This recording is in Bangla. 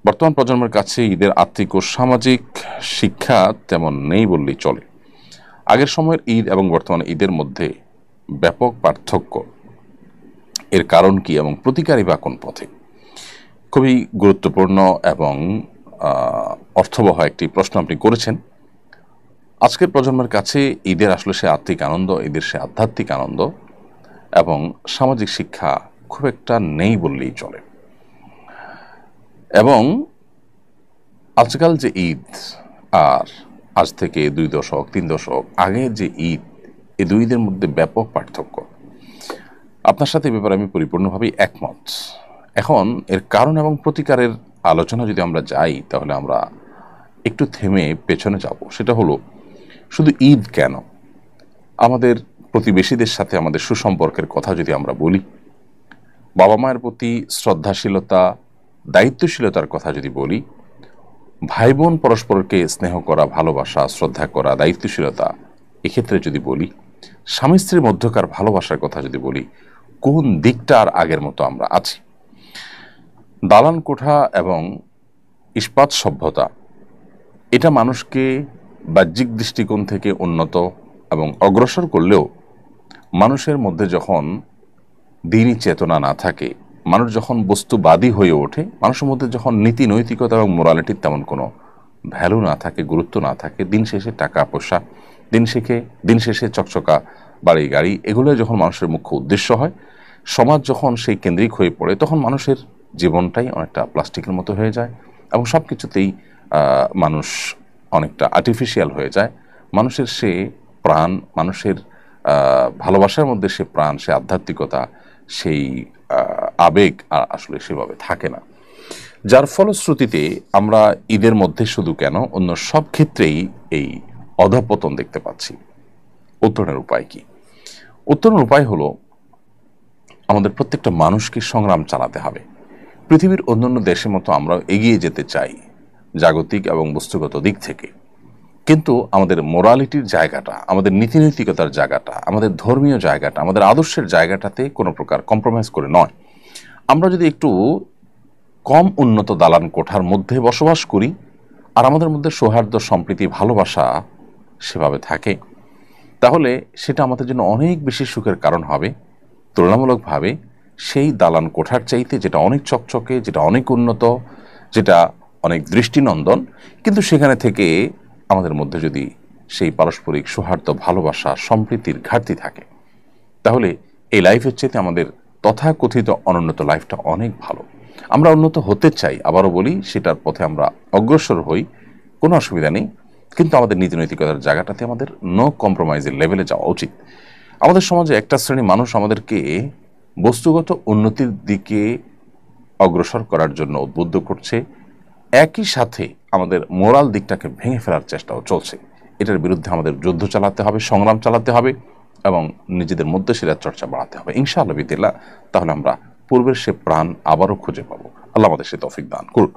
বর্তমান প্রজন্মের কাছে ঈদের আর্থিক ও সামাজিক শিক্ষা তেমন নেই বললেই চলে। আগের সময়ের ঈদ এবং বর্তমানে ঈদের মধ্যে ব্যাপক পার্থক্য। এর কারণ কি এবং প্রতিকারই বা কোন পথে? খুবই গুরুত্বপূর্ণ এবং অর্থবহ একটি প্রশ্ন আপনি করেছেন। আজকের প্রজন্মের কাছে ঈদের আসলে সে আর্থিক আনন্দ, ঈদের সে আধ্যাত্মিক আনন্দ এবং সামাজিক শিক্ষা খুব একটা নেই বললেই চলে। এবং আজকাল যে ঈদ আর আজ থেকে 2 দশক 3 দশক আগের যে ঈদ, এই দুই ঈদের মধ্যে ব্যাপক পার্থক্য। আপনার সাথে এ ব্যাপারে আমি পরিপূর্ণভাবেই একমত। এখন এর কারণ এবং প্রতিকারের আলোচনা যদি আমরা যাই, তাহলে আমরা একটু থেমে পেছনে যাব। সেটা হলো, শুধু ঈদ কেন, আমাদের প্রতিবেশীদের সাথে আমাদের সুসম্পর্কের কথা যদি আমরা বলি, বাবা মায়ের প্রতি শ্রদ্ধাশীলতা, দায়িত্বশীলতার কথা যদি বলি, ভাই বোন পরস্পরকে স্নেহ করা, ভালোবাসা, শ্রদ্ধা করা, দায়িত্বশীলতা, এক্ষেত্রে যদি বলি, স্বামী স্ত্রীর মধ্যকার ভালোবাসার কথা যদি বলি, কোন দিকটা আর আগের মতো আমরা আছি? দালান কোঠা এবং ইস্পাত সভ্যতা, এটা মানুষকে বাহ্যিক দৃষ্টিকোণ থেকে উন্নত এবং অগ্রসর করলেও মানুষের মধ্যে যখন দিনই চেতনা না থাকে, মানুষ যখন বস্তুবাদী হয়ে ওঠে, মানুষের মধ্যে যখন নীতি নৈতিকতা এবং মোরালিটির তেমন কোনো ভ্যালু না থাকে, গুরুত্ব না থাকে, দিন শেষে টাকা পয়সা, দিন শেষে চকচকা বাড়ি গাড়ি, এগুলো যখন মানুষের মুখ্য উদ্দেশ্য হয়, সমাজ যখন সেই কেন্দ্রিক হয়ে পড়ে, তখন মানুষের জীবনটাই অনেকটা প্লাস্টিকের মতো হয়ে যায় এবং সব কিছুতেই মানুষ অনেকটা আর্টিফিশিয়াল হয়ে যায়। মানুষের সে প্রাণ, মানুষের ভালোবাসার মধ্যে সে প্রাণ, সে আধ্যাত্মিকতা, সেই আবেগ আসলে সেভাবে থাকে না। যার ফলশ্রুতিতে আমরা ঈদের মধ্যে শুধু কেন, অন্য সব ক্ষেত্রেই এই অধঃপতন দেখতে পাচ্ছি। উত্তরণের উপায় কি? উত্তরণের উপায় হলো, আমাদের প্রত্যেকটা মানুষকে সংগ্রাম চালাতে হবে। পৃথিবীর অন্যান্য দেশের মতো আমরা এগিয়ে যেতে চাই জাগতিক এবং বস্তুগত দিক থেকে, কিন্তু আমাদের মোরালিটির জায়গাটা, আমাদের নীতিনৈতিকতার জায়গাটা, আমাদের ধর্মীয় জায়গাটা, আমাদের আদর্শের জায়গাটাতে কোনো প্রকার কম্প্রোমাইজ করে নয়। আমরা যদি একটু কম উন্নত দালান কোঠার মধ্যে বসবাস করি, আর আমাদের মধ্যে সৌহার্দ্য, সম্প্রীতি, ভালোবাসা সেভাবে থাকে, তাহলে সেটা আমাদের জন্য অনেক বেশি সুখের কারণ হবে তুলনামূলকভাবে সেই দালান কোঠার চাইতে, যেটা অনেক চকচকে, যেটা অনেক উন্নত, যেটা অনেক দৃষ্টিনন্দন, কিন্তু সেখানে থেকে আমাদের মধ্যে যদি সেই পারস্পরিক সৌহার্দ্য, ভালোবাসা, সম্প্রীতির ঘাটতি থাকে, তাহলে এই লাইফের চাইতে আমাদের তথাকথিত অনুন্নত লাইফটা অনেক ভালো। আমরা উন্নত হতে চাই, আবারও বলি, সেটার পথে আমরা অগ্রসর হই, কোনো অসুবিধা নেই, কিন্তু আমাদের নীতিনৈতিকতার জায়গাটাতে আমাদের নো কম্প্রোমাইজের লেভেলে যাওয়া উচিত। আমাদের সমাজে একটা শ্রেণী মানুষ আমাদেরকে বস্তুগত উন্নতির দিকে অগ্রসর করার জন্য উদ্বুদ্ধ করছে, একই সাথে আমাদের মোরাল দিকটাকে ভেঙে ফেলার চেষ্টাও চলছে। এটার বিরুদ্ধে আমাদের যুদ্ধ চালাতে হবে, সংগ্রাম চালাতে হবে এবং নিজেদের মধ্যে সেটার চর্চা বাড়াতে হবে ইনশাআল্লাহ বিদিল্লাহ। তাহলে আমরা পূর্বের সে প্রাণ আবারও খুঁজে পাবো। আল্লাহ আমাদের সে তৌফিক দান করুন।